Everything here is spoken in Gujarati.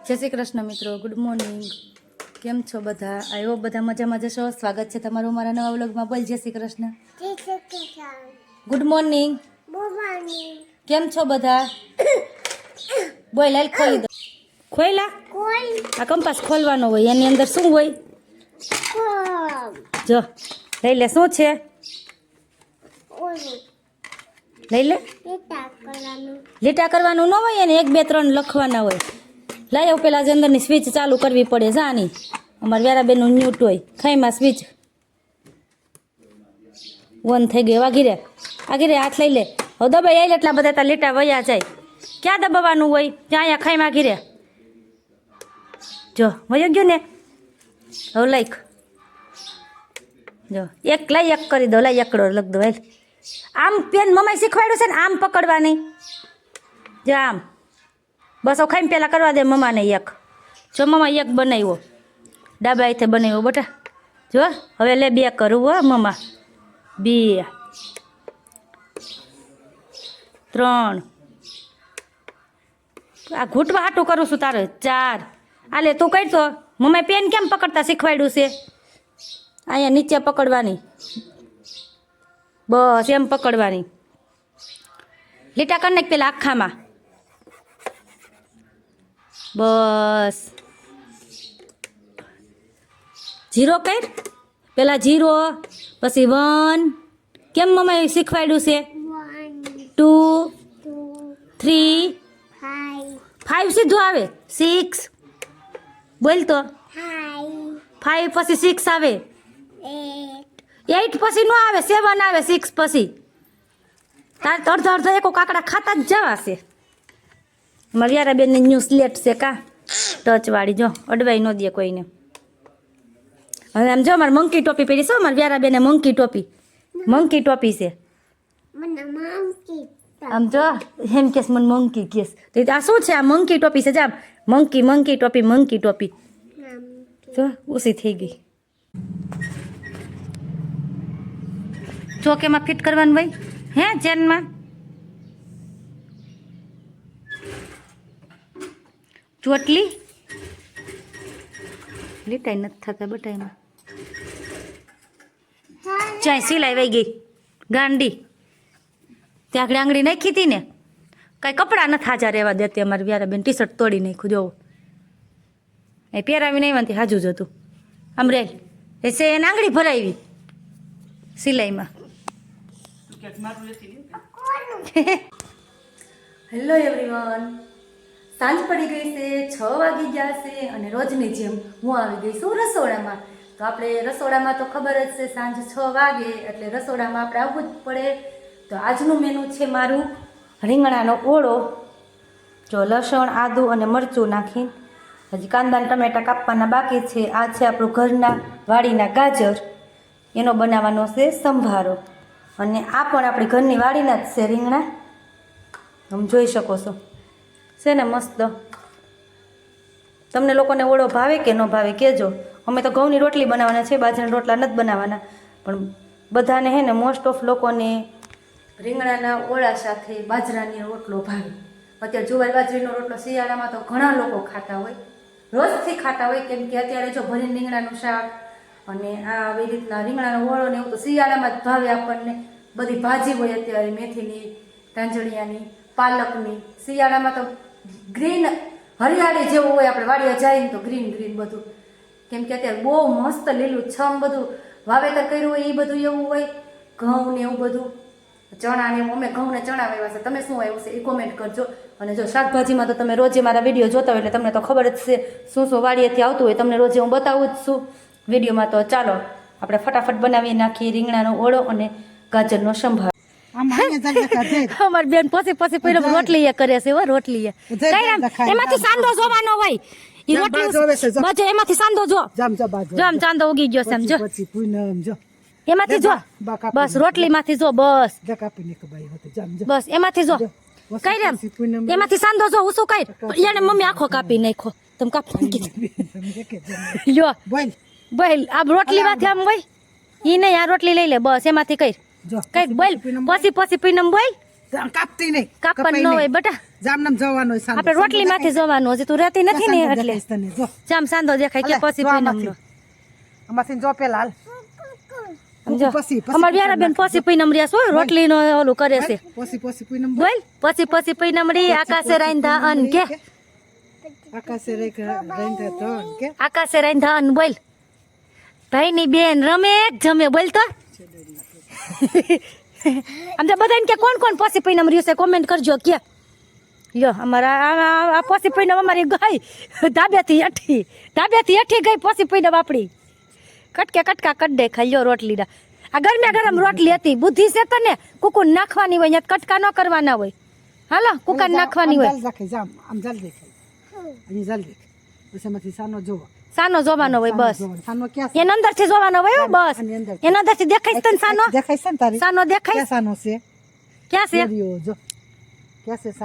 જય શ્રી કૃષ્ણ મિત્રો, ગુડ મોર્નિંગ. કેમ છો બધા? આઈ હોપ બધા મજામાં જશો. સ્વાગત છે તમારું મારા નવા વ્લોગમાં. બોલ જય શ્રી કૃષ્ણ. Good morning. કેમ છો બધા? બોલ, હાલ ખોલી દો. ખોઈલા? આ કંપાસ ખોલવાનો હોય, એની અંદર શું હોય? જો લઈ લે. શું છે? લઈ લે. લીટા કરવાનું ન હોય, એને 1 2 3 લખવાના હોય. લાયો પેલા જ અંદરની સ્વિચ ચાલુ કરવી પડે. જાની અમારે વ્યારાબેનનું ન્યૂટ હોય. ખાઈમાં સ્વિચ વન થઈ ગઈ. વાગી રે હાથ લઈ લે. હવે દબાઈ આવેલ એટલા બધા તાર લીટા વયા જાય. ક્યાં દબાવવાનું હોય? ત્યાં અહીંયા ખાઈમાં ઘીરે. જો વયો ગયું ને. હવે લાઈક જો એક લઈ એક કરી દો. લઈ એકડો લખ દો. આમ પેન મમ્માએ શીખવાડ્યું છે ને, આમ પકડવાની. જો આમ બસ હવે ખાઈને પહેલાં કરવા દે મમ્માને એક. જો મમ્મા એક બનાવ્યો, ડાબા હાથે બનાવ્યો બેટા. જો હવે લે 2 કરું હો મમ્મા. 2 3 આ ઘૂંટવા હાટું કરું છું તારે. 4 આલે તું કઈ તો મમ્માએ પેન કેમ પકડતા શીખવાડ્યું છે? અહીંયા નીચે પકડવાની, બસ એમ પકડવાની. લીટા કરી નાખ પેલા આખામાં. બસ 0 કર પેલા. 0 પછી 1. કેમ મમ્માએ શીખવાડ્યું છે? 2 3 5 સીધું આવે. 6 બોલ તો. 5 પછી 6 આવે. 8 પછી ન આવે. 7 આવે. 6 પછી તાર અડધો એકો કાકડા ખાતા જ જવાશે. મારી યારાબેનની ન્યૂ સ્લેટ છે કા, ટચવાળી. જો અડવાઈ ન દે કોઈને. હવે આમ જો મારે મંકી ટોપી પહેરી છે. મારી યારાબેને મંકી ટોપી છે. આમ જો એમ કેસ મને મંકી કેસ. તો આ શું છે? આ મંકી ટોપી છે. જામ મંકી ટોપી. જો ઉસી થઈ ગઈ. ચોકેમાં ફિટ કરવાનું ભાઈ. હે ચેનમાં ચોટલી લીટાઈ નથી થતા બટાઈમાં. ચાય સિલાઈ વહી ગઈ ગાંડી. ત્યાં આગળ આંગળી નાખી હતી ને, કાંઈ કપડાં નથી હાજા રહેવા દેતી અમારી વ્યારાબેન. ટી શર્ટ તોડી નાખ્યું. જોવું એ પહેરાવી નહીં વાંધી હાજુ જ હતું. આમ રે એ છે એને આંગળી ભરાવી સિલાઈમાં. હેલો એવરીવન, સાંજ પડી ગઈ છે. 6 વાગી ગયા છે અને રોજની જેમ હું આવી ગઈ છું રસોડામાં. તો આપણે રસોડામાં તો ખબર જ છે, સાંજ 6 વાગે એટલે રસોડામાં આપણે આવવું જ પડે. તો આજનું મેનુ છે મારું રીંગણાનો ઓળો. જો લસણ, આદું અને મરચું નાખીને, હજી કાંદા અને ટમેટા કાપવાના બાકી છે. આ છે આપણું ઘરના વાડીના ગાજર, એનો બનાવવાનો છે સંભારો. અને આ પણ આપણી ઘરની વાડીના જ છે રીંગણા. તમે જોઈ શકો છો, છે ને મસ્ત. તમને લોકોને ઓળો ભાવે કે ન ભાવે કહેજો. અમે તો ઘઉંની રોટલી બનાવવાના છે, બાજરાના રોટલા નથી બનાવવાના. પણ બધાને હે ને મોસ્ટ ઓફ લોકોને રીંગણાના ઓળા સાથે બાજરાની રોટલો ભાવે. અત્યારે જુવાર બાજરીનો રોટલો શિયાળામાં તો ઘણા લોકો ખાતા હોય, રોજથી ખાતા હોય. કેમ કે અત્યારે જો ભરીને રીંગણાનું શાક અને આવી રીતના રીંગણાનો ઓળો ને એવું તો શિયાળામાં જ ભાવે આપણને. બધી ભાજી હોય અત્યારે, મેથીની, તાંજળિયાની, પાલકની. શિયાળામાં તો ગ્રીન હરિયાળી જેવું હોય. આપણે વાડીએ જઈએ તો ગ્રીન બધું. કેમ કે અત્યારે બહુ મસ્ત લીલું છમ બધું વાવેતર કર્યું હોય એ બધું એવું હોય. ઘઉં ને એવું બધું, ચણા ને એવું. અમે ઘઉં ને ચણા વાવ્યા છે. તમે શું આવ્યું છે એ કોમેન્ટ કરજો. અને જો શાકભાજીમાં તો તમે રોજે મારા વિડીયો જોતા હોય એટલે તમને તો ખબર જ છે શું વાડીએથી આવતું હોય. તમને રોજે હું બતાવું જ છું વિડીયોમાં. તો ચાલો આપણે ફટાફટ બનાવી નાખીએ રીંગણાનો ઓળો અને ગાજરનો સંભાર. અમાર બેન પછી પહેલા રોટલી એ કરે છે. રોટલી એમાંથી સાંદો જોવાનો હોય. ઈ રોટલી બાજુ એમાંથી સાંદો જો. જો આમ ચાંદો ઉગી ગયો છે. આમ જો એમાંથી જો. બસ રોટલી માંથી જો. બસ એમાંથી જો. કઈ રેમ એમાંથી સાંદો જો. ઉસો કઈ એને મમ્મી આખો કાપી નાખો. તમે કાપી કીધું યો બોલ. આ રોટલી માંથી આમ હોય ઈ નહીં. આ રોટલી લઈ લે. બસ એમાંથી કઈ કઈ બોલ. પછી પીનમ બોલ. કાપતી નહીં, કાપવાનું ન હોય બેટા. જામ નામ જવાનો સાંદો આપણે રોટલી માંથી જવાનું હજી તું રહેતી નથી ને એટલે તને જો જામ સાંધો દેખાય કે પછી પૂનમનો આમાંથી જો પેલા હાલ સમજો પછી અમાર વ્યારા બેન પછી પૂનમ રહ્યા છો રોટલી નો ઓલું કરે છે પછી પૂનમ બોલ પછી પૂનમ રી આકાશે રાંધા અન કે આકાશે રેંધા તો કે આકાશે રાંધા અન બોલ ભાઈ ની બેન રમે જમે બોલ તો આમ તો બધાને કે કોણ કોણ પછી પૂનમ રહ્યું છે કોમેન્ટ કરજો કે લ્યો અમારા આ પછી પૂનમ અમારી ગઈ ધાબેથી અઠી ગઈ પછી પૂનમ આપણી કટકે કટકા કટ દે ખાઈ રોટલી ના આ ગરમે ગરમ રોટલી હતી બુદ્ધિ છે તને કુકુર નાખવાની હોય ત્યાં કટકા ન કરવાના હોય હાલો કુકર નાખવાની હોય રાખે જામ આમ જલ્દી અહીં જલ્દી પછી એમાંથી સાનો જોવો સાનો જોવાનો હોય બસ સાનો ક્યાં એના અંદર થી જોવાનો હોય હો બસ એના અંદર થી દેખાય તને સાનો દેખાય છે ને તારી સાનો દેખાય ક્યાં સાનો છે ક્યાં છે જો ક્યાં છે સાનો